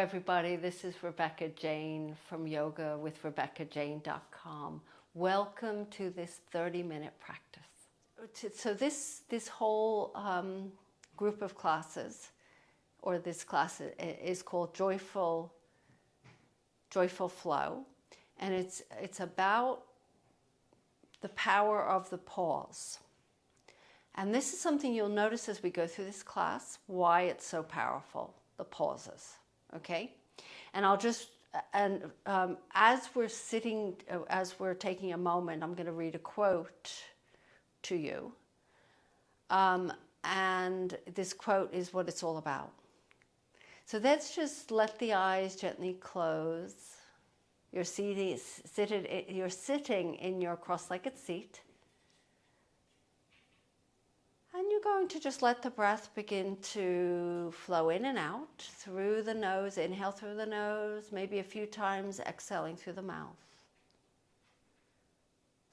everybody. This is Rebecca Jane from yogawithrebeccajane.com. Welcome to this 30-minute practice. So this whole group of classes, or this class is called Joyful Flow, and it's about the power of the pause. And this is something you'll notice as we go through this class, why it's so powerful, the pauses, okay? And I'll just, as we're taking a moment, I'm going to read a quote to you. And this quote is what it's all about. So let's just let the eyes gently close. You're sitting in your cross-legged seat. And you're going to just let the breath begin to flow in and out through the nose. Inhale through the nose, maybe a few times exhaling through the mouth.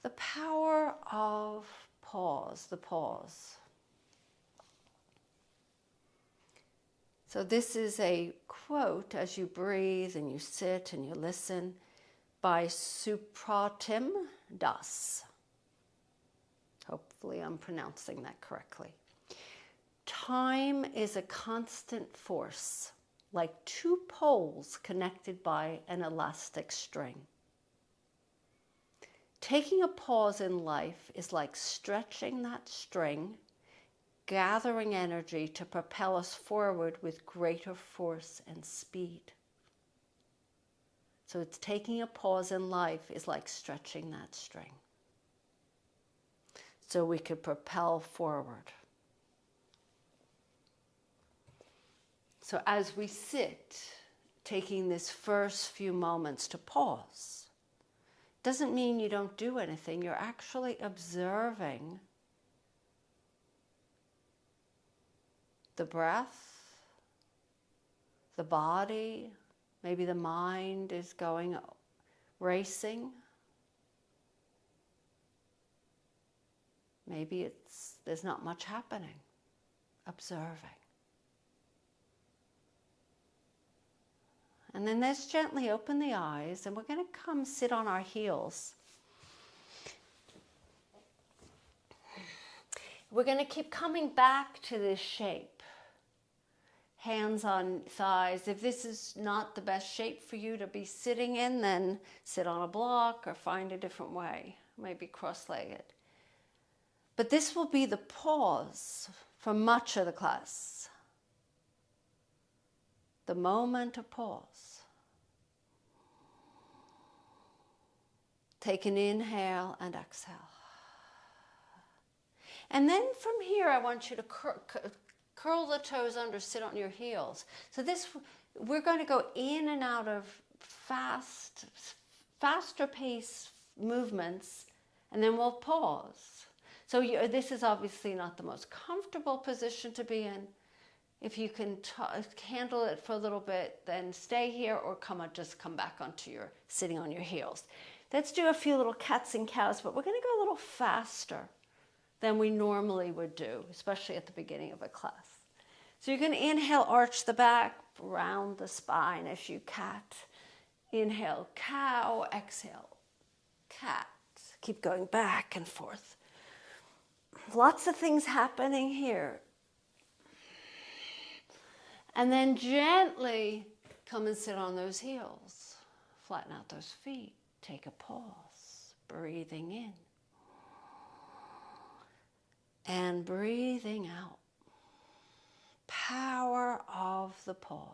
The power of pause, the pause. So this is a quote as you breathe and you sit and you listen by Supratim Das. Hopefully I'm pronouncing that correctly. Time is a constant force, like two poles connected by an elastic string. Taking a pause in life is like stretching that string, gathering energy to propel us forward with greater force and speed. So it's taking a pause in life is like stretching that string, so we could propel forward. So as we sit, taking this first few moments to pause, doesn't mean you don't do anything. You're actually observing the breath, the body, maybe the mind is going racing. Maybe there's not much happening. Observing. And then let's gently open the eyes, and we're going to come sit on our heels. We're going to keep coming back to this shape. Hands on thighs. If this is not the best shape for you to be sitting in, then sit on a block or find a different way, maybe cross-legged. But this will be the pause for much of the class. The moment of pause. Take an inhale and exhale. And then from here, I want you to curl the toes under, sit on your heels. So we're going to go in and out of faster pace movements, and then we'll pause. So this is obviously not the most comfortable position to be in. If you can handle it for a little bit, then stay here or just come back onto sitting on your heels. Let's do a few little cats and cows, but we're going to go a little faster than we normally would do, especially at the beginning of a class. So you're going to inhale, arch the back, round the spine as you cat. Inhale, cow, exhale, cat. Keep going back and forth. Lots of things happening here. And then gently come and sit on those heels. Flatten out those feet. Take a pause. Breathing in. And breathing out. Power of the pause.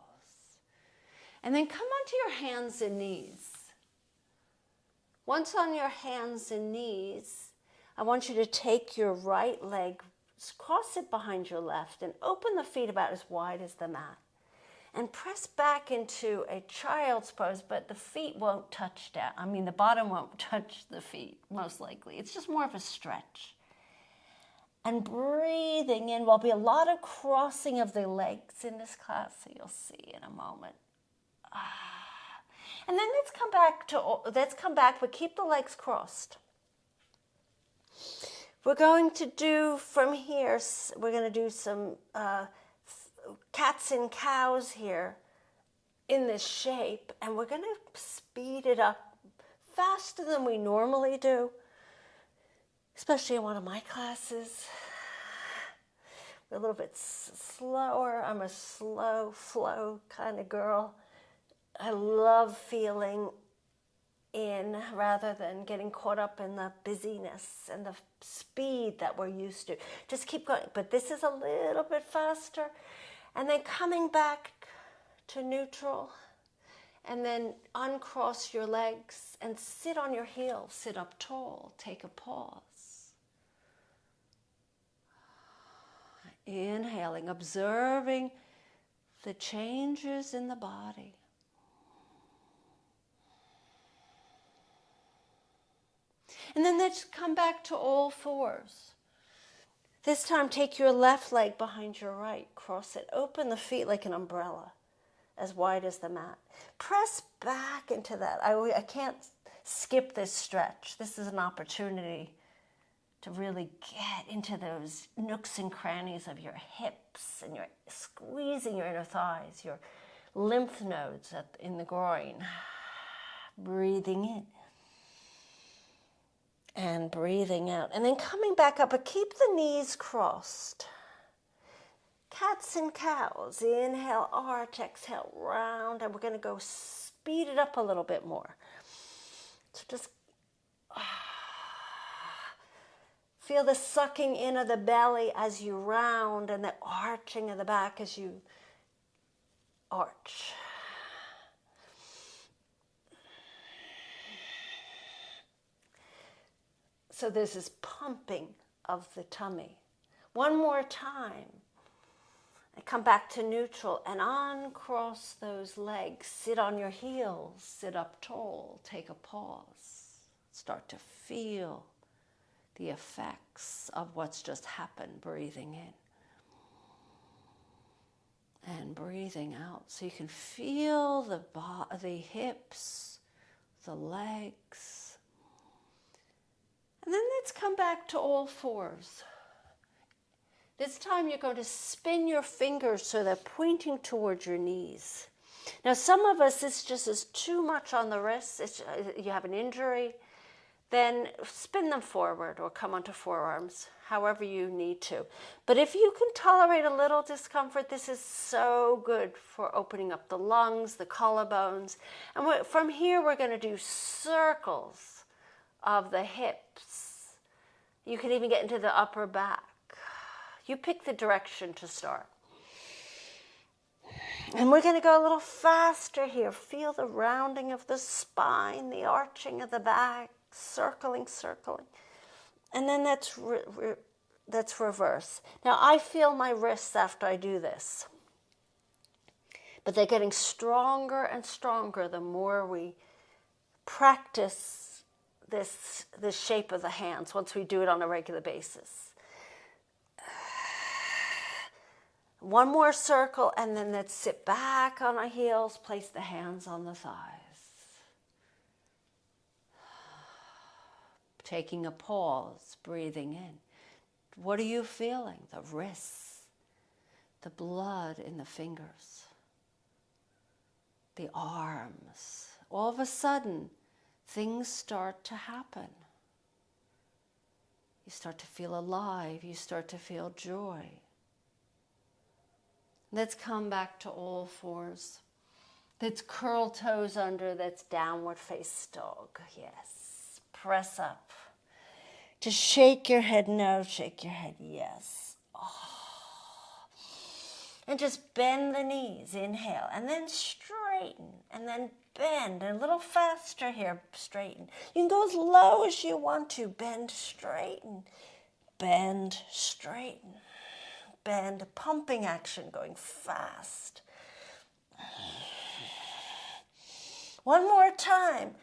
And then come onto your hands and knees. Once on your hands and knees, I want you to take your right leg, cross it behind your left, and open the feet about as wide as the mat. And press back into a child's pose, but the feet won't touch down. I mean, the bottom won't touch the feet, most likely. It's just more of a stretch. And breathing in, will be a lot of crossing of the legs in this class, so you'll see in a moment. And then let's come back, but keep the legs crossed. We're going to do from here, we're going to do some cats and cows here. in this shape, and we're going to speed it up faster than we normally do, especially in one of my classes. We're a little bit slower. I'm a slow flow kind of girl. I love feeling in rather than getting caught up in the busyness and the speed that we're used to. Just keep going. But this is a little bit faster. And then coming back to neutral. And then uncross your legs and sit on your heels. Sit up tall. Take a pause. Inhaling, observing the changes in the body. And then let's come back to all fours. This time take your left leg behind your right. Cross it. Open the feet like an umbrella, as wide as the mat. Press back into that. I can't skip this stretch. This is an opportunity to really get into those nooks and crannies of your hips, and you're squeezing your inner thighs, your lymph nodes in the groin. Breathing in. And breathing out. And then coming back up, but keep the knees crossed. Cats and cows. Inhale, arch, exhale, round. And we're going to go speed it up a little bit more. So just feel the sucking in of the belly as you round and the arching of the back as you arch. So there's this pumping of the tummy. One more time. And come back to neutral and uncross those legs. Sit on your heels. Sit up tall. Take a pause. Start to feel the effects of what's just happened. Breathing in. And breathing out. So you can feel the hips, the legs. And then let's come back to all fours. This time you're going to spin your fingers so they're pointing towards your knees. Now some of us, this just is too much on the wrists. You have an injury, then spin them forward or come onto forearms, however you need to. But if you can tolerate a little discomfort, this is so good for opening up the lungs, the collarbones. And from here we're going to do circles of the hips. You can even get into the upper back. You pick the direction to start. And we're going to go a little faster here. Feel the rounding of the spine, the arching of the back, circling. And then that's reverse. Now I feel my wrists after I do this. But they're getting stronger and stronger the more we practice this shape of the hands once we do it on a regular basis. One more circle, and then let's sit back on our heels, place the hands on the thighs. Taking a pause, breathing in. What are you feeling? The wrists, the blood in the fingers, the arms. All of a sudden, things start to happen. You start to feel alive. You start to feel joy. Let's come back to all fours. That's curl toes under. That's downward face dog. Yes. Press up. Just shake your head no. Shake your head yes. Oh. And just bend the knees. Inhale. And then straighten. And then bend, and a little faster here, straighten. You can go as low as you want to. Bend, straighten. Bend, straighten. Bend, pumping action, going fast. One more time.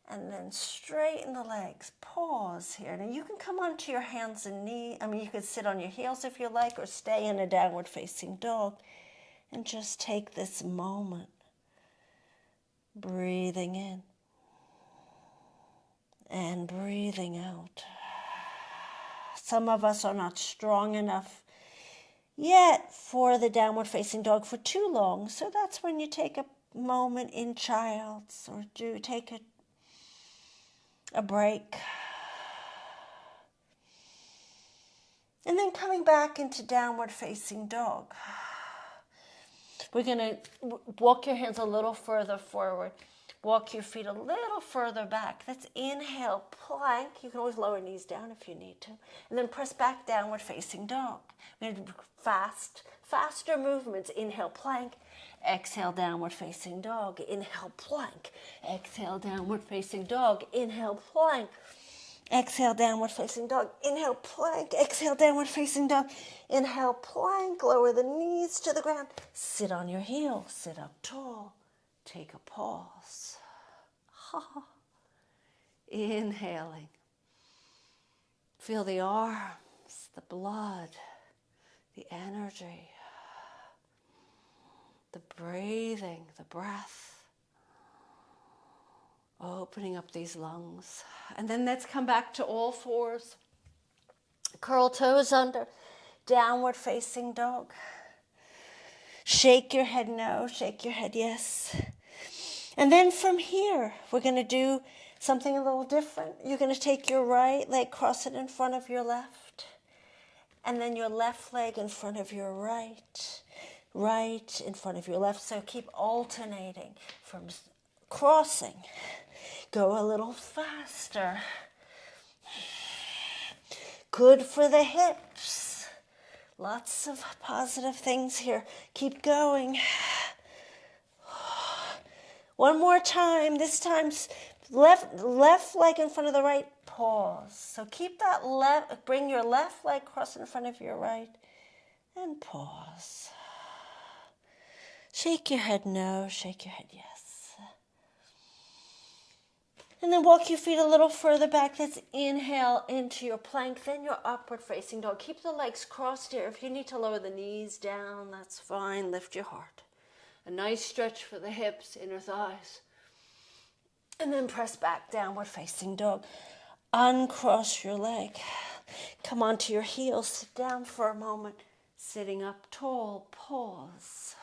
And then straighten the legs. Pause here. Now you can come onto your hands and knees. You can sit on your heels if you like, or stay in a downward facing dog. And just take this moment. Breathing in and breathing out. Some of us are not strong enough yet for the downward facing dog for too long, so that's when you take a moment in child's, or do take a break. And then coming back into downward facing dog. We're going to walk your hands a little further forward. Walk your feet a little further back. That's inhale, plank. You can always lower knees down if you need to. And then press back, downward facing dog. We're going to do faster movements. Inhale, plank. Exhale, downward facing dog. Inhale, plank. Exhale, downward facing dog. Inhale, plank. Exhale, downward facing dog. Inhale, plank. Exhale, downward facing dog. Inhale, plank. Lower the knees to the ground. Sit on your heels. Sit up tall. Take a pause. Inhaling. Feel the arms, the blood, the energy, the breathing, the breath. Opening up these lungs. And then let's come back to all fours. Curl toes under. Downward facing dog. Shake your head no, shake your head yes. And then from here, we're going to do something a little different. You're going to take your right leg, cross it in front of your left. And then your left leg in front of your right. Right in front of your left. So keep alternating from crossing. Go a little faster. Good for the hips. Lots of positive things here. Keep going. One more time. This time's left leg in front of the right. Pause. So keep that left. Bring your left leg cross in front of your right. And pause. Shake your head no. Shake your head yes. And then walk your feet a little further back. Let's inhale into your plank, then your upward facing dog. Keep the legs crossed here. If you need to lower the knees down, that's fine. Lift your heart. A nice stretch for the hips, inner thighs. And then press back, downward facing dog. Uncross your leg. Come onto your heels. Sit down for a moment. Sitting up tall, pause.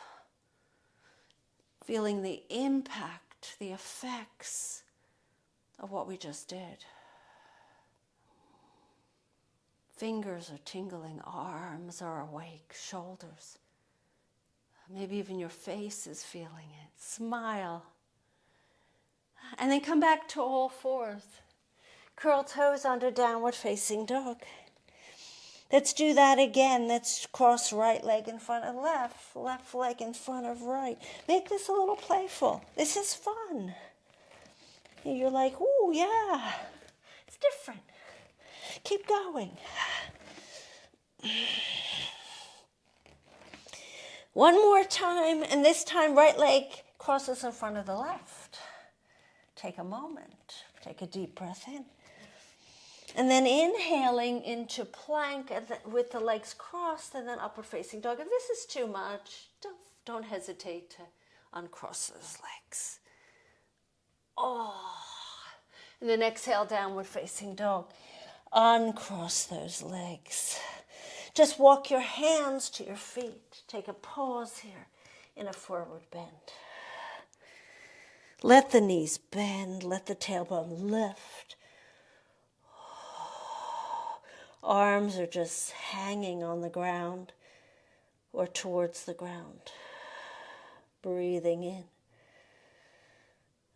Feeling the impact, the effects of what we just did. Fingers are tingling, arms are awake, shoulders. Maybe even your face is feeling it. Smile. And then come back to all fours. Curl toes under downward facing dog. Let's do that again. Let's cross right leg in front of left, left leg in front of right. Make this a little playful. This is fun. You're like, ooh, yeah, it's different. Keep going. One more time, and this time right leg crosses in front of the left. Take a moment. Take a deep breath in. And then inhaling into plank with the legs crossed, and then upward facing dog. If this is too much, don't hesitate to uncross those legs. Oh. And then exhale, downward facing dog. Uncross those legs. Just walk your hands to your feet. Take a pause here in a forward bend. Let the knees bend. Let the tailbone lift. Arms are just hanging on the ground or towards the ground. Breathing in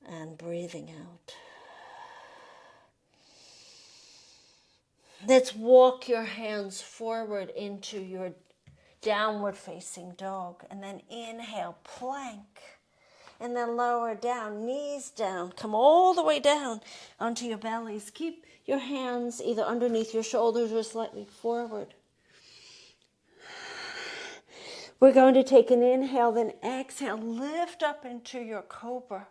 and breathing out. Let's walk your hands forward into your downward facing dog. And then inhale, plank. And then lower down, knees down. Come all the way down onto your bellies. Keep your hands either underneath your shoulders or slightly forward. We're going to take an inhale, then exhale. Lift up into your cobra.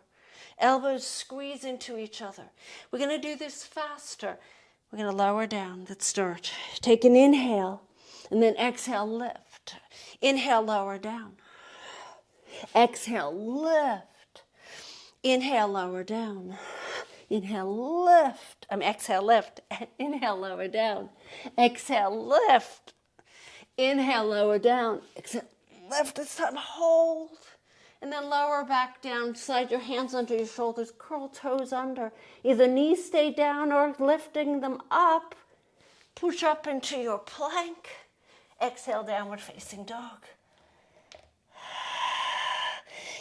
Elbows squeeze into each other. We're going to do this faster. We're going to lower down. Let's start. Take an inhale, and then exhale, lift. Inhale, lower down. Exhale, lift. Inhale, lower down. Inhale, lift. Exhale, lift. Inhale, lower down. Exhale, lift. Inhale, lower down. Exhale, lift. This time, hold. And then lower back down, slide your hands under your shoulders, curl toes under. Either knees stay down or lifting them up. Push up into your plank. Exhale, downward facing dog.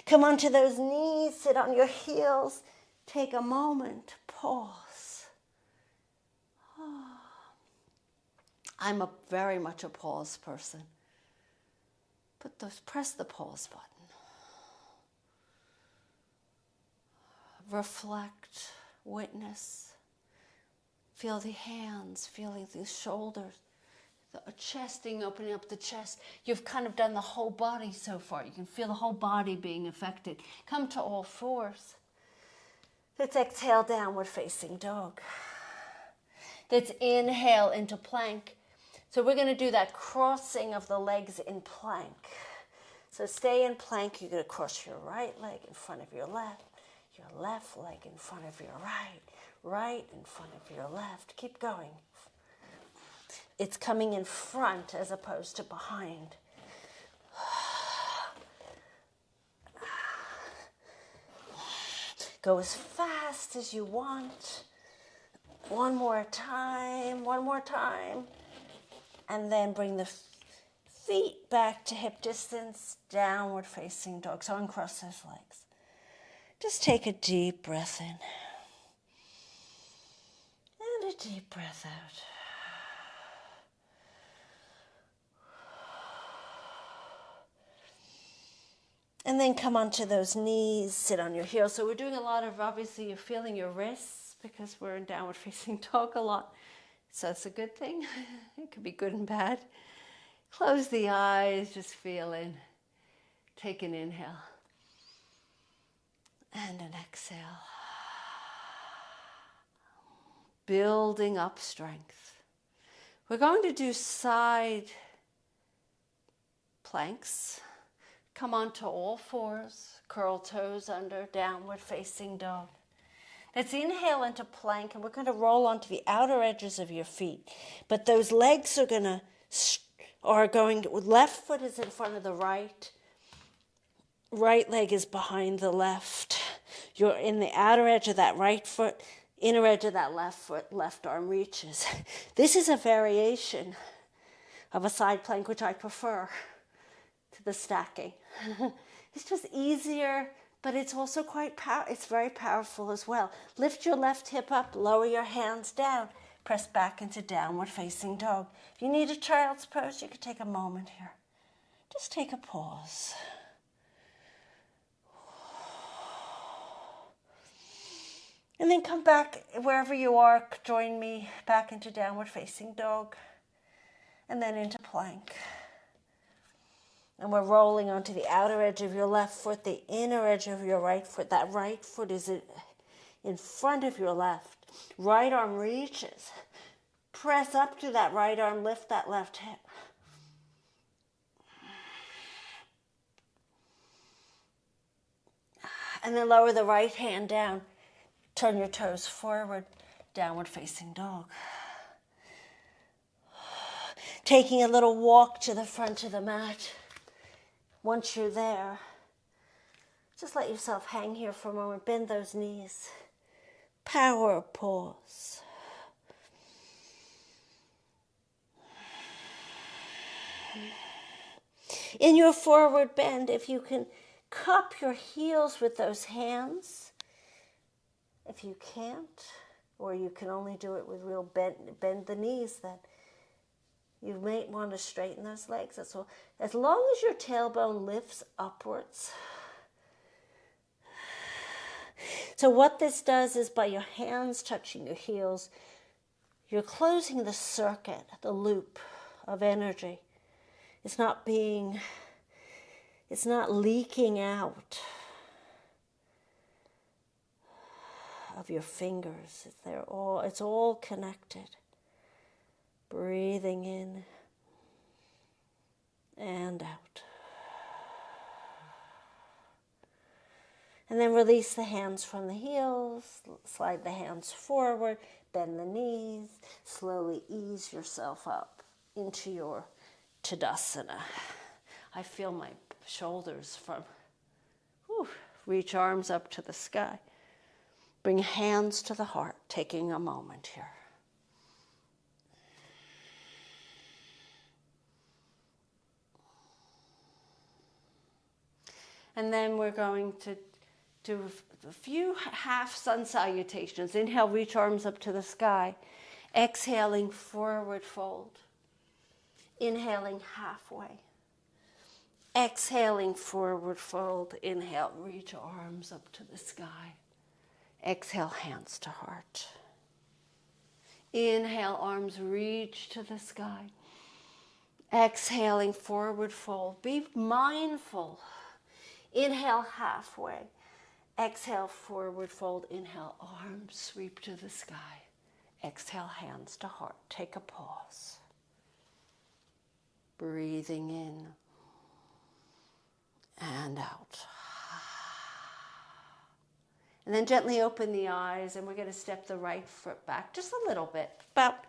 Come onto those knees, sit on your heels. Take a moment, pause. I'm very much a pause person. Press the pause button. Reflect, witness. Feel the hands, feeling the shoulders, the chesting, opening up the chest. You've kind of done the whole body so far. You can feel the whole body being affected. Come to all fours. Let's exhale, downward facing dog. Let's inhale into plank. So we're going to do that crossing of the legs in plank. So stay in plank. You're going to cross your right leg in front of your left leg in front of your right in front of your left. Keep going. It's coming in front as opposed to behind. Go as fast as you want. One more time. And then bring the feet back to hip distance, downward facing dog. So uncross those legs. Just take a deep breath in. And a deep breath out. And then come onto those knees, sit on your heels. So we're doing a lot of, obviously you're feeling your wrists because we're in downward facing dog a lot. So it's a good thing. It could be good and bad. Close the eyes, just feeling. Take an inhale. And an exhale. Building up strength. We're going to do side planks. Come onto all fours. Curl toes under, downward facing dog. Let's inhale into plank, and we're going to roll onto the outer edges of your feet. But those legs are going, left foot is in front of the right. Right leg is behind the left. You're in the outer edge of that right foot, inner edge of that left foot, left arm reaches. This is a variation of a side plank, which I prefer to the stacking. It's just easier, but it's also it's very powerful as well. Lift your left hip up, lower your hands down, press back into downward facing dog. If you need a child's pose, you could take a moment here. Just take a pause. And then come back wherever you are, join me back into downward facing dog, and then into plank. And we're rolling onto the outer edge of your left foot, the inner edge of your right foot. That right foot is in front of your left. Right arm reaches. Press up to that right arm, lift that left hip. And then lower the right hand down. Turn your toes forward, downward facing dog. Taking a little walk to the front of the mat. Once you're there, just let yourself hang here for a moment. Bend those knees. Power pause. In your forward bend, if you can cup your heels with those hands. If you can't, or you can only do it with real bend the knees, then you might want to straighten those legs. That's all. As long as your tailbone lifts upwards. So what this does is by your hands touching your heels, you're closing the circuit, the loop of energy. It's not leaking out of your fingers. It's all connected. Breathing in and out. And then release the hands from the heels, slide the hands forward, bend the knees, slowly ease yourself up into your Tadasana. I feel my shoulders from Reach arms up to the sky. Bring hands to the heart, taking a moment here. And then we're going to do a few half sun salutations. Inhale, reach arms up to the sky. Exhaling, forward fold. Inhaling, halfway. Exhaling, forward fold. Inhale, reach arms up to the sky. Exhale, hands to heart. Inhale, arms reach to the sky. Exhaling, forward fold. Be mindful. Inhale, halfway. Exhale, forward fold. Inhale, arms sweep to the sky. Exhale, hands to heart. Take a pause. Breathing in and out. And then gently open the eyes, and we're going to step the right foot back just a little bit, about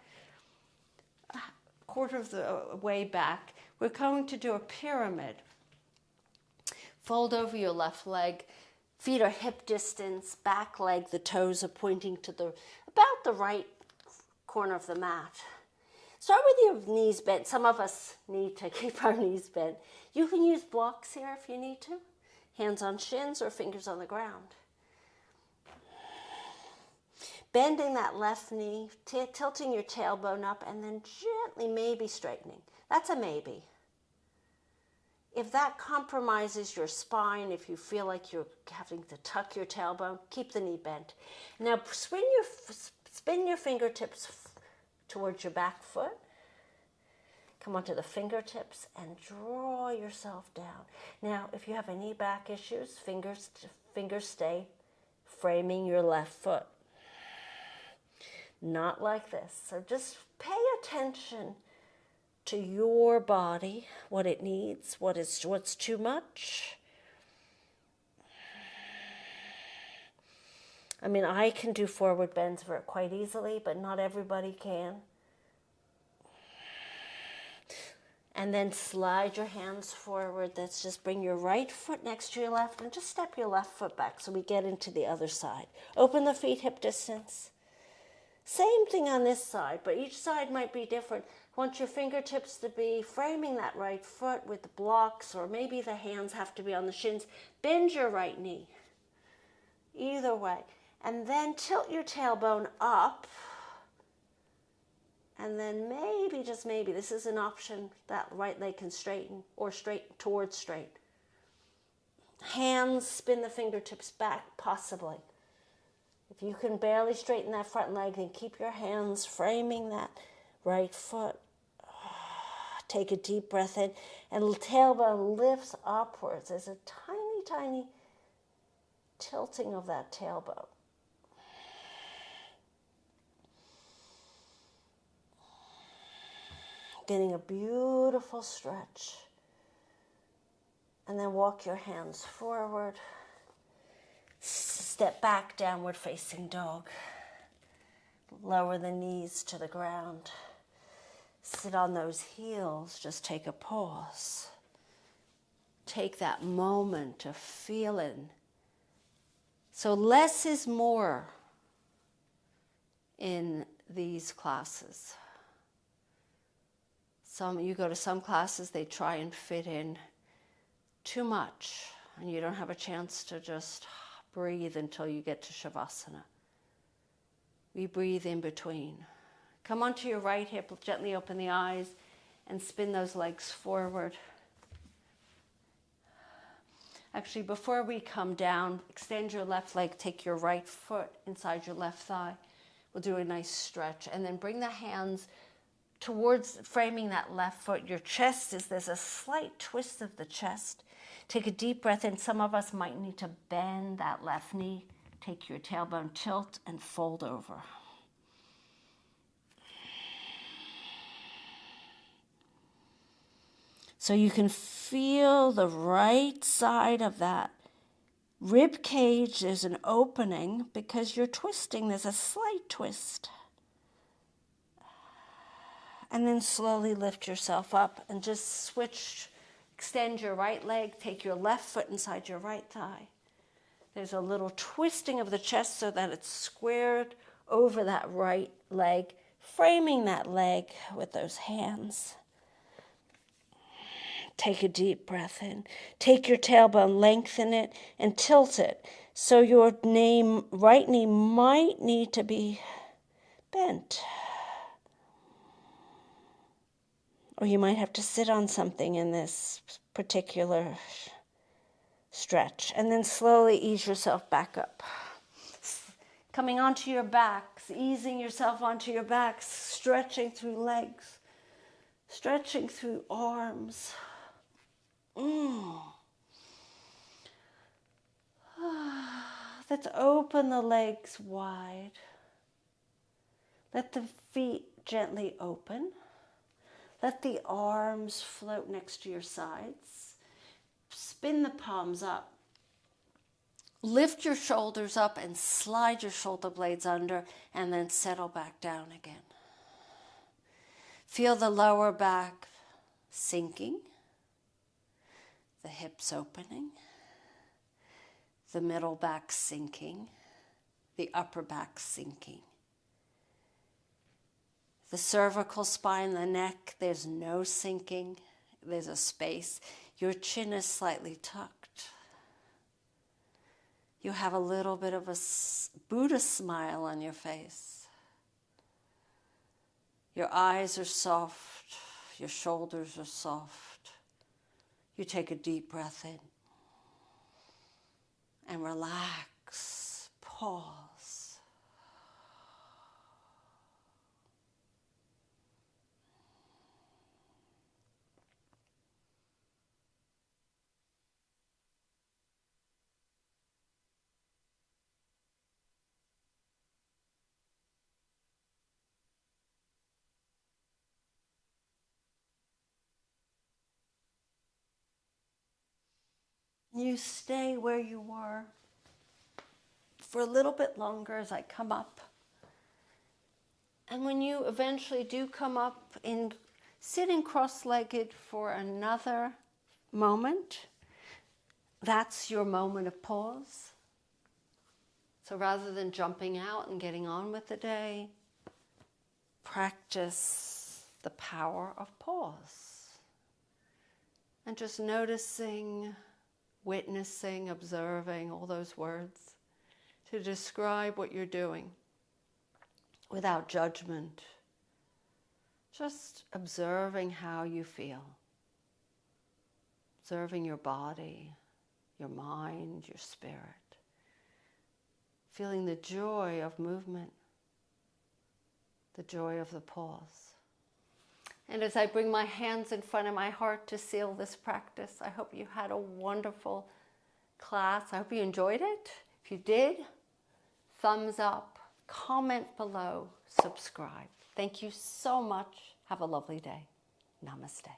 a quarter of the way back. We're going to do a pyramid. Fold over your left leg. Feet are hip distance, back leg, the toes are pointing to about the right corner of the mat. Start with your knees bent. Some of us need to keep our knees bent. You can use blocks here if you need to. Hands on shins or fingers on the ground. Bending that left knee, tilting your tailbone up, and then gently maybe straightening. That's a maybe. If that compromises your spine, if you feel like you're having to tuck your tailbone, keep the knee bent. Now spin your fingertips towards your back foot. Come onto the fingertips and draw yourself down. Now, if you have any back issues, fingers stay framing your left foot. Not like this. So just pay attention to your body, what it needs, what's too much. I mean, I can do forward bends quite easily, but not everybody can. And then slide your hands forward. Let's just bring your right foot next to your left and just step your left foot back so we get into the other side. Open the feet hip distance. Same thing on this side, but each side might be different. Want your fingertips to be framing that right foot with the blocks, or maybe the hands have to be on the shins. Bend your right knee. Either way. And then tilt your tailbone up. And then maybe, just maybe, this is an option, that right leg can straighten or straighten towards straight. Hands, spin the fingertips back, possibly. If you can barely straighten that front leg, then keep your hands framing that right foot. Take a deep breath in, and the tailbone lifts upwards. There's a tiny, tiny tilting of that tailbone. Getting a beautiful stretch. And then walk your hands forward. Step back, downward facing dog. Lower the knees to the ground. Sit on those heels. Just take a pause. Take that moment of feeling. So less is more in these classes. You go to some classes, they try and fit in too much, and you don't have a chance to just breathe until you get to Shavasana. We breathe in between. Come onto your right hip, gently open the eyes, and spin those legs forward. Actually, before we come down, extend your left leg, take your right foot inside your left thigh. We'll do a nice stretch, and then bring the hands towards framing that left foot. Your chest there's a slight twist of the chest. Take a deep breath in. Some of us might need to bend that left knee. Take your tailbone, tilt, and fold over. So you can feel the right side of that rib cage. There's an opening because you're twisting. There's a slight twist. And then slowly lift yourself up and just switch. Extend your right leg. Take your left foot inside your right thigh. There's a little twisting of the chest so that it's squared over that right leg, framing that leg with those hands. Take a deep breath in. Take your tailbone, lengthen it, and tilt it. So your right knee might need to be bent. Or you might have to sit on something in this particular stretch. And then slowly ease yourself back up. Coming onto your backs, easing yourself onto your backs, stretching through legs, stretching through arms. Let's open the legs wide. Let the feet gently open. Let the arms float next to your sides. Spin the palms up. Lift your shoulders up and slide your shoulder blades under, and then settle back down again. Feel the lower back sinking, the hips opening, the middle back sinking, the upper back sinking. The cervical spine, the neck, there's no sinking. There's a space. Your chin is slightly tucked. You have a little bit of a Buddha smile on your face. Your eyes are soft. Your shoulders are soft. You take a deep breath in and relax. Pause. You stay where you were for a little bit longer as I come up. And when you eventually do come up, sitting cross-legged for another moment, that's your moment of pause. So rather than jumping out and getting on with the day, practice the power of pause. And just noticing, witnessing, observing, all those words to describe what you're doing without judgment. Just observing how you feel. Observing your body, your mind, your spirit. Feeling the joy of movement, the joy of the pause. And as I bring my hands in front of my heart to seal this practice, I hope you had a wonderful class. I hope you enjoyed it. If you did, thumbs up, comment below, subscribe. Thank you so much. Have a lovely day. Namaste.